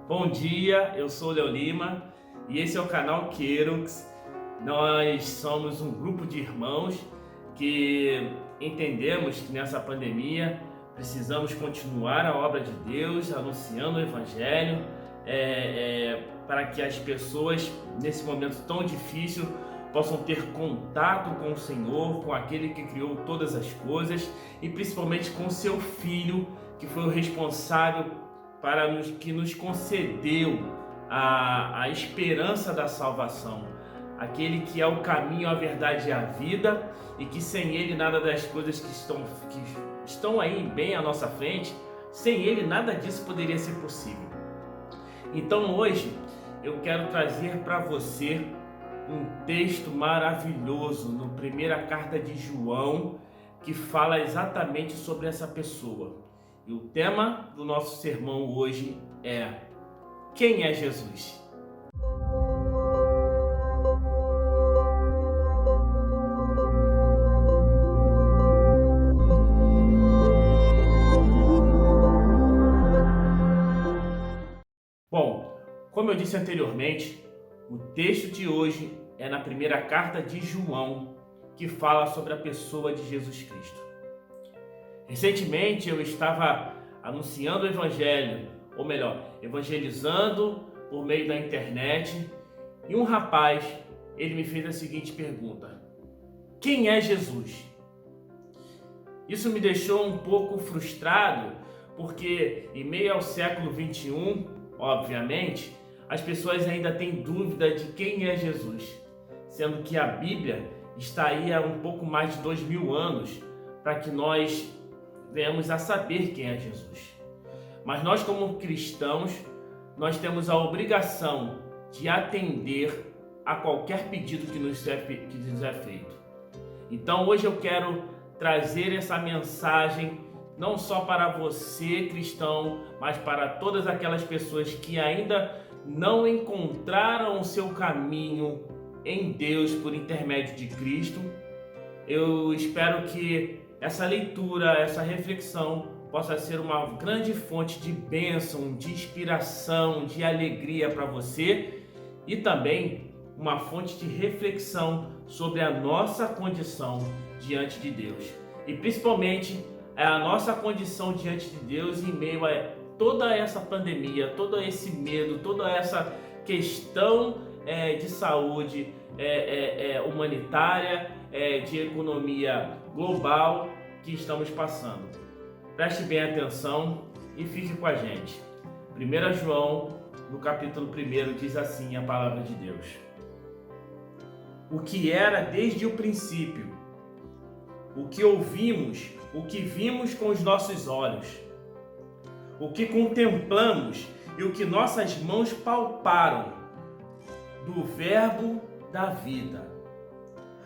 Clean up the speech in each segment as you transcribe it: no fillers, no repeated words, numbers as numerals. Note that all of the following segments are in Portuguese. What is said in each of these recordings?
Bom dia, eu sou o Léo Lima e esse é o canal Querox. Nós somos um grupo de irmãos que entendemos que nessa pandemia precisamos continuar a obra de Deus, anunciando o Evangelho, para que as pessoas, nesse momento tão difícil, possam ter contato com o Senhor, com aquele que criou todas as coisas e principalmente com seu Filho, que foi o responsável que nos concedeu a esperança da salvação, aquele que é o caminho, a verdade e a vida, e que sem Ele nada das coisas que estão aí bem à nossa frente, sem Ele nada disso poderia ser possível. Então hoje eu quero trazer para você um texto maravilhoso na primeira carta de João, que fala exatamente sobre essa pessoa. E o tema do nosso sermão hoje é: quem é Jesus? Bom, como eu disse anteriormente, o texto de hoje é na primeira carta de João, que fala sobre a pessoa de Jesus Cristo. Recentemente eu estava anunciando o Evangelho, ou melhor, evangelizando por meio da internet, e um rapaz, ele me fez a seguinte pergunta: quem é Jesus? Isso me deixou um pouco frustrado, porque em meio ao século 21, obviamente, as pessoas ainda têm dúvida de quem é Jesus, sendo que a Bíblia está aí há um pouco mais de 2000 anos para que nós venhamos a saber quem é Jesus. Mas nós, como cristãos, nós temos a obrigação de atender a qualquer pedido que nos é feito. Então hoje eu quero trazer essa mensagem não só para você, cristão, mas para todas aquelas pessoas que ainda não encontraram o seu caminho em Deus por intermédio de Cristo. Eu espero que essa leitura, essa reflexão possa ser uma grande fonte de bênção, de inspiração, de alegria para você e também uma fonte de reflexão sobre a nossa condição diante de Deus. E principalmente a nossa condição diante de Deus em meio a toda essa pandemia, todo esse medo, toda essa questão de saúde humanitária, de economia global que estamos passando. Preste bem atenção e fique com a gente. 1 João, no capítulo 1, diz assim a palavra de Deus: o que era desde o princípio, o que ouvimos, o que vimos com os nossos olhos, o que contemplamos e o que nossas mãos palparam, do Verbo da vida.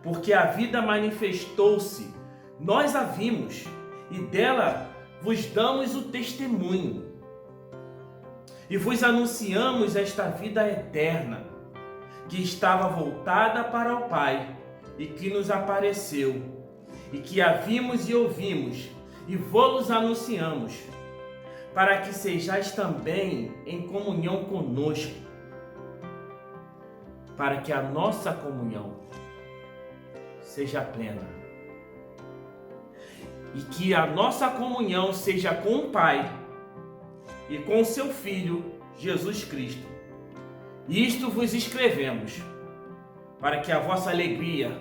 Porque a vida manifestou-se, nós a vimos, e dela vos damos o testemunho. E vos anunciamos esta vida eterna, que estava voltada para o Pai, e que nos apareceu, e que a vimos e ouvimos, e vô-los anunciamos, para que sejais também em comunhão conosco, para que a nossa comunhão seja plena. E que a nossa comunhão seja com o Pai e com o seu Filho, Jesus Cristo. Isto vos escrevemos, para que a vossa alegria,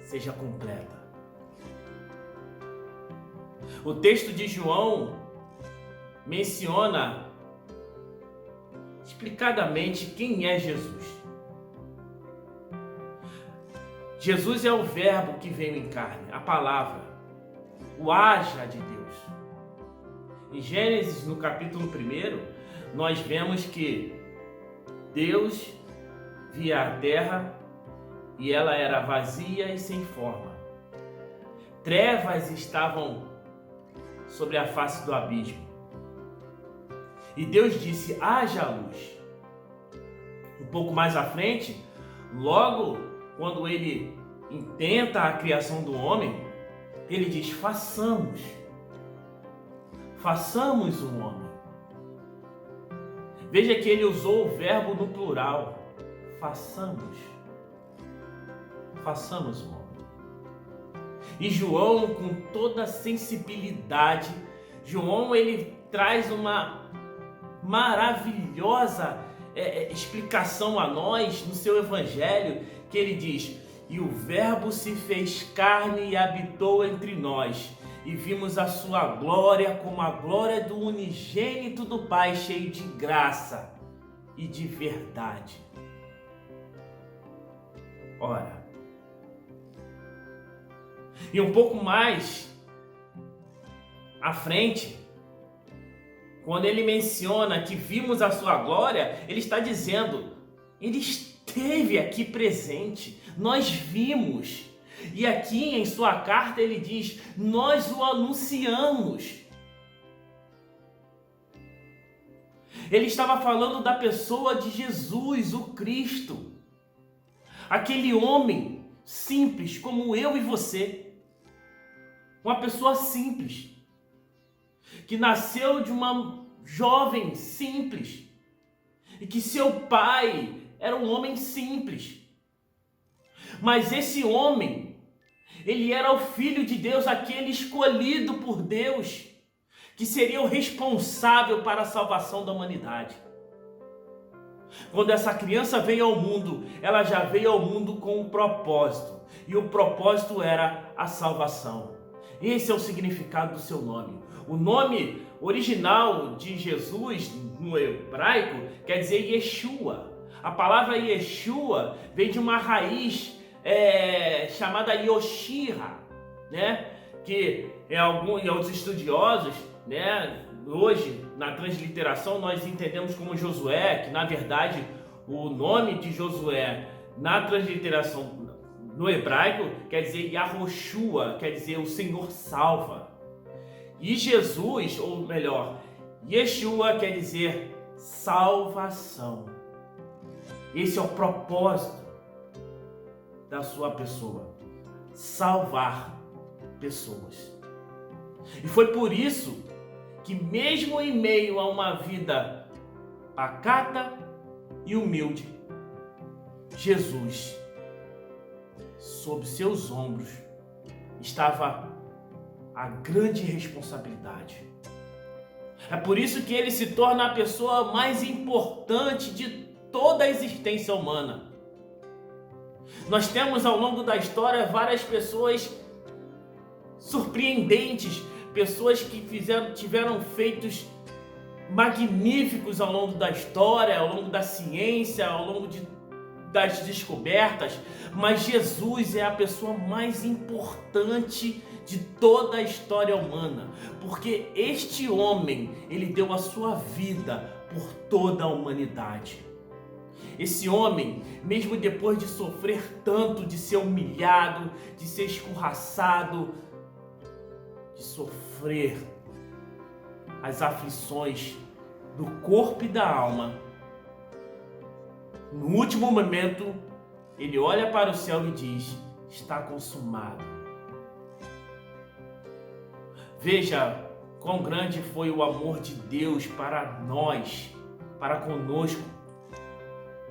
seja completa. O texto de João menciona explicadamente quem é Jesus. Jesus é o Verbo que veio em carne, a palavra, o haja de Deus. Em Gênesis, no capítulo 1, nós vemos que Deus via a terra e ela era vazia e sem forma. Trevas estavam sobre a face do abismo. E Deus disse: haja luz. Um pouco mais à frente, logo quando ele intenta a criação do homem, ele diz: façamos façamos um homem. Veja que ele usou o verbo no plural. Façamos um homem. E João, com toda a sensibilidade, João ele traz uma maravilhosa explicação a nós no seu evangelho, que ele diz: e o verbo se fez carne e habitou entre nós, e vimos a sua glória como a glória do unigênito do Pai, cheio de graça e de verdade. Ora, e um pouco mais à frente, quando ele menciona que vimos a sua glória, ele está dizendo, ele esteve aqui presente, nós vimos. E aqui em sua carta ele diz, nós o anunciamos. Ele estava falando da pessoa de Jesus, o Cristo. Aquele homem simples como eu e você. Uma pessoa simples, que nasceu de uma jovem simples, e que seu pai era um homem simples. Mas esse homem, ele era o Filho de Deus, aquele escolhido por Deus, que seria o responsável para a salvação da humanidade. Quando essa criança veio ao mundo, ela já veio ao mundo com um propósito, e o propósito era a salvação. Esse é o significado do seu nome. O nome original de Jesus no hebraico quer dizer Yeshua. A palavra Yeshua vem de uma raiz chamada Yoshira, né? Que em alguns estudiosos, né, hoje na transliteração nós entendemos como Josué, que na verdade o nome de Josué na transliteração no hebraico quer dizer Yahoshua, quer dizer o Senhor salva. E Jesus, ou melhor, Yeshua quer dizer salvação. Esse é o propósito da sua pessoa, salvar pessoas. E foi por isso que mesmo em meio a uma vida pacata e humilde, Jesus, sob seus ombros, estava a grande responsabilidade. É por isso que ele se torna a pessoa mais importante de toda a existência humana. Nós temos ao longo da história várias pessoas surpreendentes, pessoas que tiveram feitos magníficos ao longo da história, ao longo da ciência, ao longo das descobertas, mas Jesus é a pessoa mais importante de toda a história humana, porque este homem, ele deu a sua vida por toda a humanidade. Esse homem, mesmo depois de sofrer tanto, de ser humilhado, de ser escorraçado, de sofrer as aflições do corpo e da alma, no último momento, ele olha para o céu e diz, está consumado. Veja quão grande foi o amor de Deus para nós, para conosco.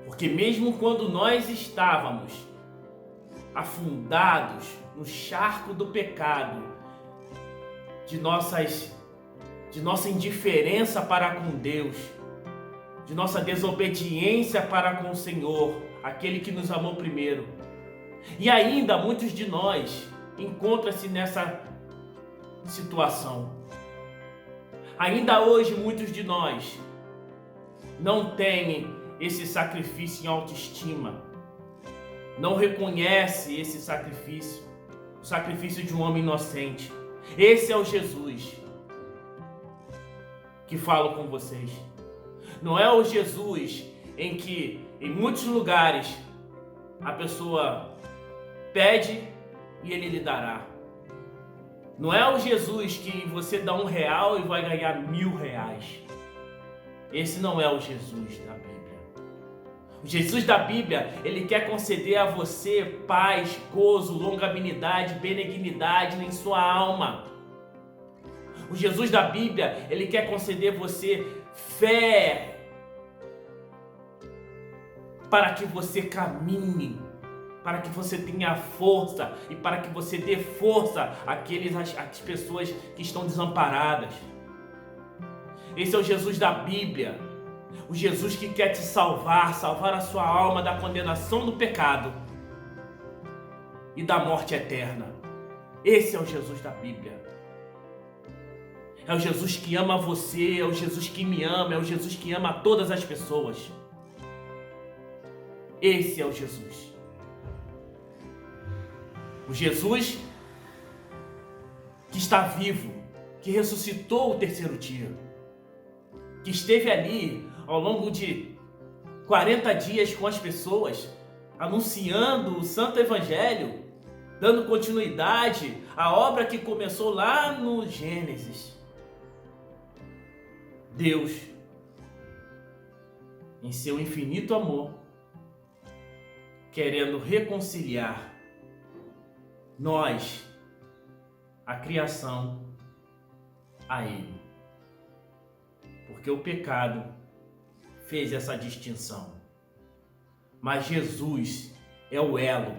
Porque mesmo quando nós estávamos afundados no charco do pecado, de nossa indiferença para com Deus, de nossa desobediência para com o Senhor, aquele que nos amou primeiro. E ainda muitos de nós encontram-se nessa situação. Ainda hoje muitos de nós não têm esse sacrifício em autoestima, não reconhece esse sacrifício, o sacrifício de um homem inocente. Esse é o Jesus que falo com vocês. Não é o Jesus em que, em muitos lugares, a pessoa pede e ele lhe dará. Não é o Jesus que você dá R$1 e vai ganhar R$1.000. Esse não é o Jesus da Bíblia. O Jesus da Bíblia, ele quer conceder a você paz, gozo, longanimidade, benignidade em sua alma. O Jesus da Bíblia, ele quer conceder você fé para que você caminhe, para que você tenha força e para que você dê força às pessoas que estão desamparadas. Esse é o Jesus da Bíblia, o Jesus que quer te salvar a sua alma da condenação do pecado e da morte eterna. Esse é o Jesus da Bíblia. É o Jesus que ama você, é o Jesus que me ama, é o Jesus que ama todas as pessoas. Esse é o Jesus. O Jesus que está vivo, que ressuscitou o terceiro dia, que esteve ali ao longo de 40 dias com as pessoas, anunciando o Santo Evangelho, dando continuidade à obra que começou lá no Gênesis. Deus, em seu infinito amor, querendo reconciliar nós, a criação, a Ele. Porque o pecado fez essa distinção. Mas Jesus é o elo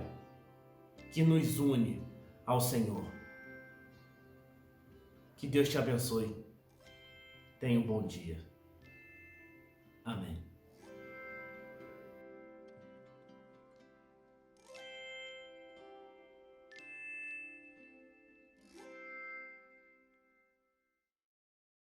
que nos une ao Senhor. Que Deus te abençoe. Tenha um bom dia. Amém.